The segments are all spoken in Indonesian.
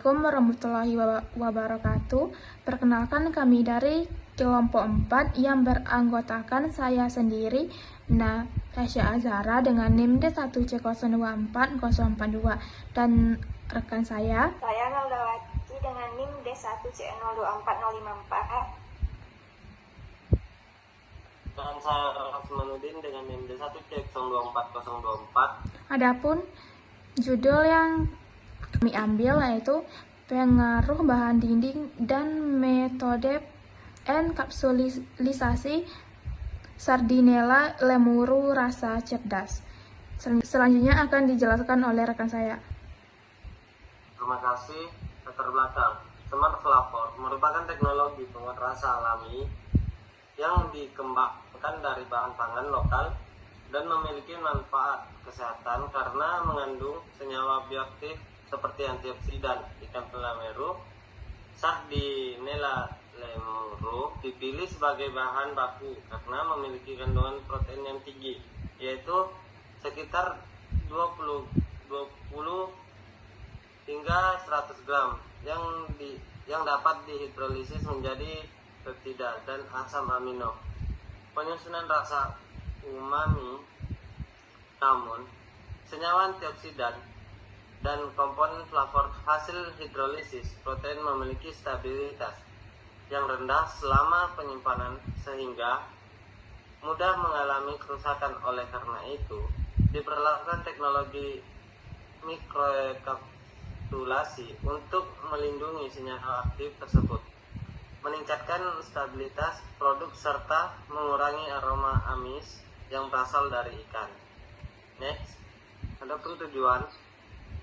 Assalamualaikum warahmatullahi wabarakatuh. Perkenalkan, kami dari kelompok 4 yang beranggotakan saya sendiri, Tasya Azhara dengan NIM D1C024042 dan rekan saya Meldawati dengan NIM D1C024054. Dan saya Rasmanuddin dengan NIM D1C024024. Adapun judul yang kami ambil yaitu pengaruh bahan dinding dan metode enkapsulisasi Sardinella lemuru rasa cerdas. Selanjutnya akan dijelaskan oleh rekan saya. Terima kasih. Latar belakang. Smart Flavor merupakan teknologi penguat rasa alami yang dikembangkan dari bahan pangan lokal dan memiliki manfaat kesehatan karena mengandung senyawa bioaktif seperti antioksidan. Ikan lemuru Sardinella lemuru dipilih sebagai bahan baku karena memiliki kandungan protein yang tinggi, yaitu sekitar 20 hingga 100 gram yang dapat dihidrolisis menjadi peptida dan asam amino. Penyusunan rasa umami, namun senyawa antioksidan dan komponen flavor hasil hidrolisis protein memiliki stabilitas yang rendah selama penyimpanan sehingga mudah mengalami kerusakan. Oleh karena itu, diperlakukan teknologi mikroenkapsulasi untuk melindungi senyawa aktif tersebut, meningkatkan stabilitas produk serta mengurangi aroma amis yang berasal dari ikan. Next, adapun tujuan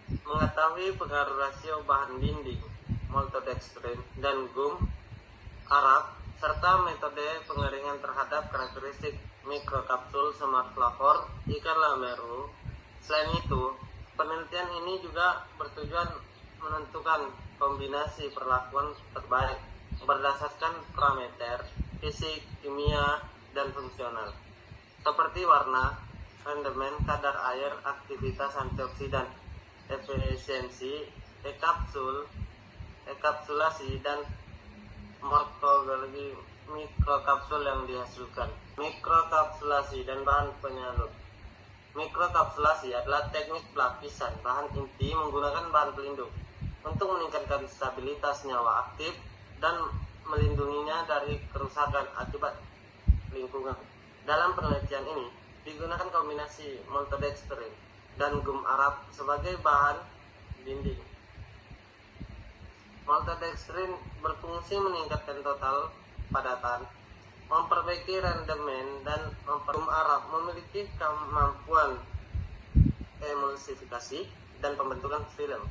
mengetahui pengaruh rasio bahan dinding, maltodextrin, dan gum Arab, serta metode pengeringan terhadap karakteristik mikrokapsul Smart Flavor ikan lemuru. Selain itu, penelitian ini juga bertujuan menentukan kombinasi perlakuan terbaik berdasarkan parameter fisik, kimia, dan fungsional, seperti warna, rendemen, kadar air, aktivitas antioksidan, efisiensi, enkapsulasi, dan morfologi mikrokapsul yang dihasilkan. Mikrokapsulasi dan bahan penyalur. Mikrokapsulasi adalah teknik pelapisan bahan inti menggunakan bahan pelindung untuk meningkatkan stabilitas senyawa aktif dan melindunginya dari kerusakan akibat lingkungan. Dalam penelitian ini digunakan kombinasi maltodextrin dan gum Arab sebagai bahan dinding. Maltodextrin berfungsi meningkatkan total padatan, memperbaiki rendemen, dan gum Arab memiliki kemampuan emulsifikasi dan pembentukan film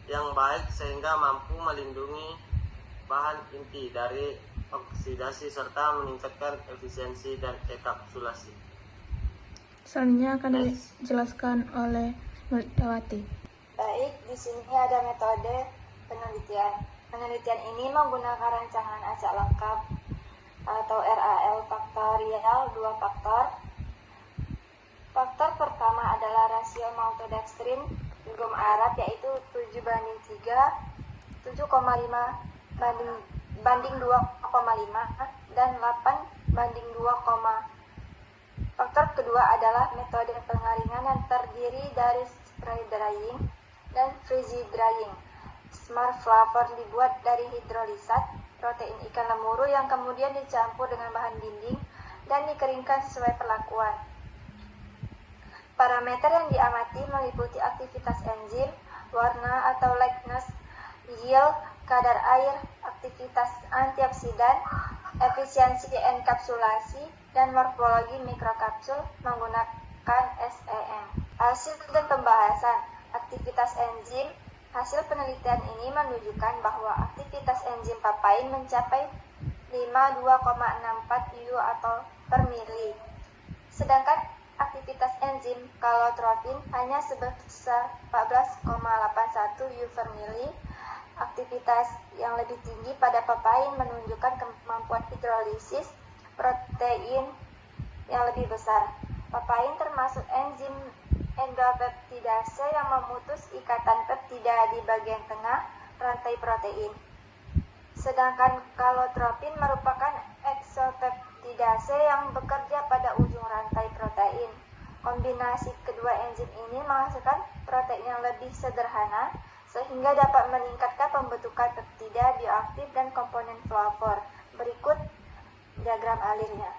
yang baik sehingga mampu melindungi bahan inti dari oksidasi serta meningkatkan efisiensi dan enkapsulasi. Selanjutnya akan dijelaskan oleh Meldawati. Baik, di sini ada metode penelitian. Penelitian ini menggunakan rancangan acak lengkap atau RAL faktorial 2 faktor. Faktor pertama adalah rasio maltodextrin gum Arab, yaitu 7:3, 7,5 banding 2,5 dan 8:2. Faktor kedua adalah metode pengaringan yang terdiri dari spray drying dan freeze drying. Smart Flavor dibuat dari hidrolisat protein ikan lemuru yang kemudian dicampur dengan bahan dinding dan dikeringkan sesuai perlakuan. Parameter yang diamati meliputi aktivitas enzim, warna atau lightness, yield, kadar air, aktivitas antioksidan, efisiensi enkapsulasi, dan morfologi mikrokapsul menggunakan SEM. Hasil dan pembahasan aktivitas enzim. Hasil penelitian ini menunjukkan bahwa aktivitas enzim papain mencapai 52,64 U atau per mili. Sedangkan aktivitas enzim kalotrofin hanya sebesar 14,81 U per mili. Aktivitas yang lebih tinggi pada papain menunjukkan kemampuan hidrolisis protein yang lebih besar. Papain termasuk enzim endopeptidase yang memutus ikatan peptida di bagian tengah rantai protein. Sedangkan kalotropin merupakan eksopeptidase yang bekerja pada ujung rantai protein. Kombinasi kedua enzim ini menghasilkan protein yang lebih sederhana sehingga dapat meningkatkan pembentukan peptida bioaktif dan komponen flavor. Berikut diagram alirnya.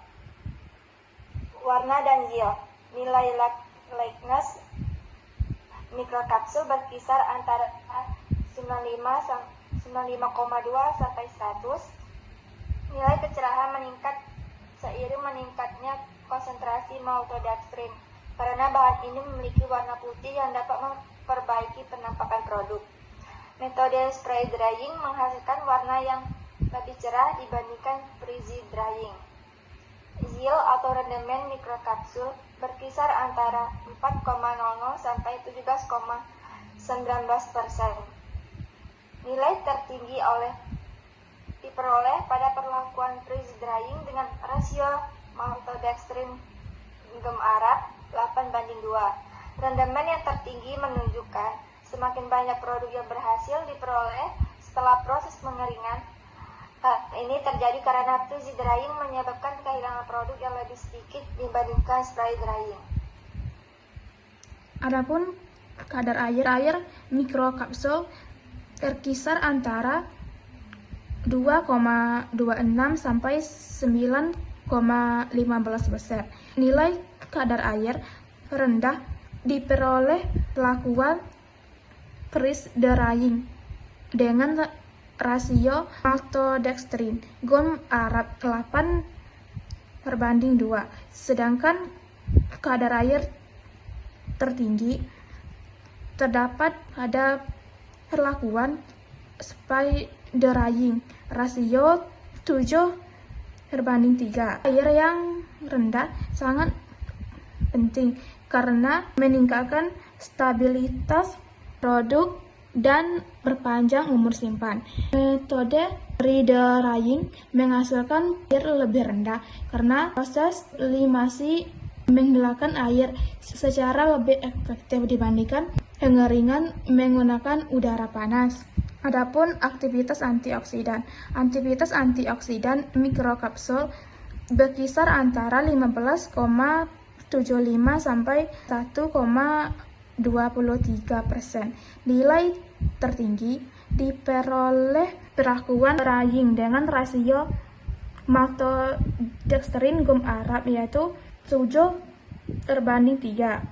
Warna dan yield. Nilai likeness mikrokapsul berkisar antara 95,2 sampai 100. Nilai kecerahan meningkat seiring meningkatnya konsentrasi maltodextrin karena bahan ini memiliki warna putih yang dapat memperbaiki penampakan produk. Metode spray drying menghasilkan warna yang lebih cerah dibandingkan freeze drying. Yield atau rendemen mikrokapsul berkisar antara 4,00 sampai 17,19%. Nilai tertinggi diperoleh pada perlakuan freeze drying dengan rasio maltodextrin gum Arab 8:2. Rendemen yang tertinggi menunjukkan semakin banyak produk yang berhasil diperoleh setelah proses pengeringan. Ini terjadi karena freeze drying menyebabkan kehilangan produk yang lebih sedikit dibandingkan spray drying. Adapun kadar air mikrokapsul berkisar antara 2,26 sampai 9,15%. Nilai kadar air rendah diperoleh pelakuan freeze drying dengan rasio maltodextrin gum Arab 8:2, sedangkan kadar air tertinggi terdapat pada perlakuan spray drying rasio 7:3. Air yang rendah sangat penting karena meningkatkan stabilitas produk dan berpanjang umur simpan. Metode pre-drying menghasilkan air lebih rendah karena proses limasi menghilangkan air secara lebih efektif dibandingkan pengeringan menggunakan udara panas. Adapun aktivitas antioksidan. Aktivitas antioksidan mikrokapsul berkisar antara 15,75 sampai 1,23%. Nilai tertinggi diperoleh perlakuan drying dengan rasio maltodextrin gum Arab yaitu 7:3.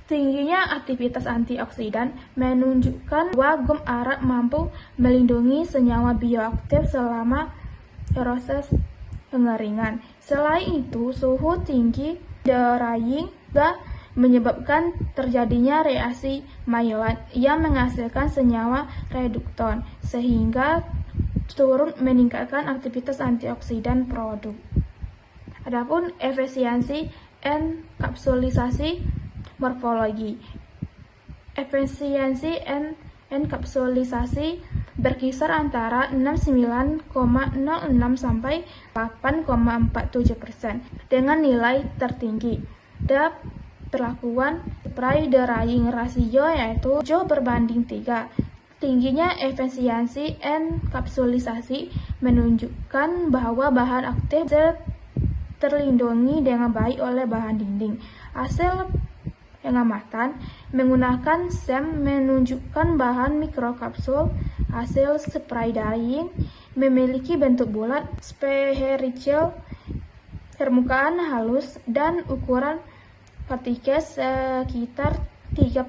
Tingginya aktivitas antioksidan menunjukkan bahwa gum Arab mampu melindungi senyawa bioaktif selama proses pengeringan. Selain itu, suhu tinggi drying juga menyebabkan terjadinya reaksi Maillard yang menghasilkan senyawa reduktan sehingga turut meningkatkan aktivitas antioksidan produk. Adapun efisiensi enkapsulisasi morfologi. Efisiensi enkapsulisasi berkisar antara 69,06 sampai 8,47% dengan nilai tertinggi. Perlakuan spray drying rasio yaitu 7:3. Tingginya efisiensi enkapsulisasi menunjukkan bahwa bahan aktif terlindungi dengan baik oleh bahan dinding. Hasil pengamatan menggunakan SEM menunjukkan bahan mikrokapsul hasil spray drying memiliki bentuk bulat, spherical, permukaan halus, dan ukuran partikel sekitar 30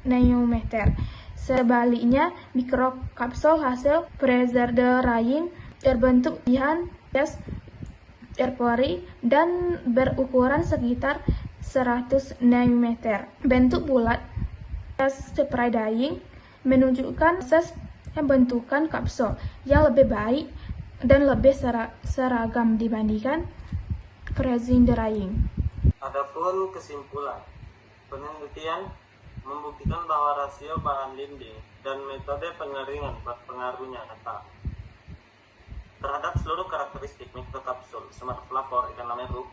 nanometer. Sebaliknya, mikrokapsul hasil freeze drying terbentuk bahan gas terpori dan berukuran sekitar 100 nanometer. Bentuk bulat spray drying menunjukkan proses pembentukan kapsul yang lebih baik dan lebih seragam dibandingkan freezing drying. Adapun kesimpulan, penelitian membuktikan bahwa rasio bahan dinding dan metode pengeringan berpengaruhnya nyata terhadap seluruh karakteristik mikrokapsul smart flavor ikan lameru.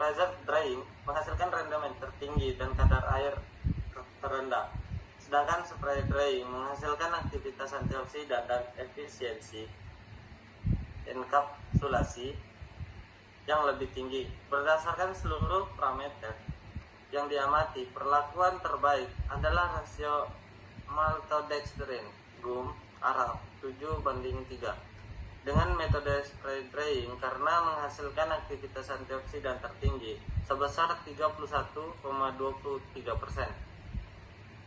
Freeze drying menghasilkan rendemen tertinggi dan kadar air terendah, Sedangkan spray drying menghasilkan aktivitas antioksidan dan efisiensi enkapsulasi yang lebih tinggi. Berdasarkan seluruh parameter yang diamati, perlakuan terbaik adalah rasio maltodextrin gum Arab 7:3 dengan metode spray drying karena menghasilkan aktivitas antioksidan tertinggi sebesar 31,23%.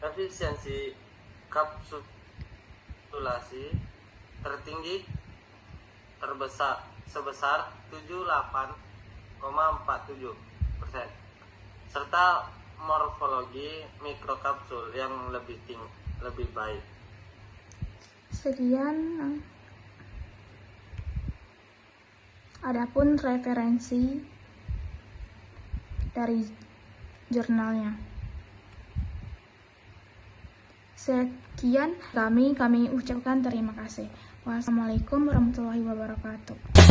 Efisiensi kapsulasi tertinggi terbesar sebesar 78,47%, serta morfologi mikrokapsul yang lebih baik. Sekian adapun referensi dari jurnalnya. Sekian kami ucapkan terima kasih. Wassalamualaikum warahmatullahi wabarakatuh.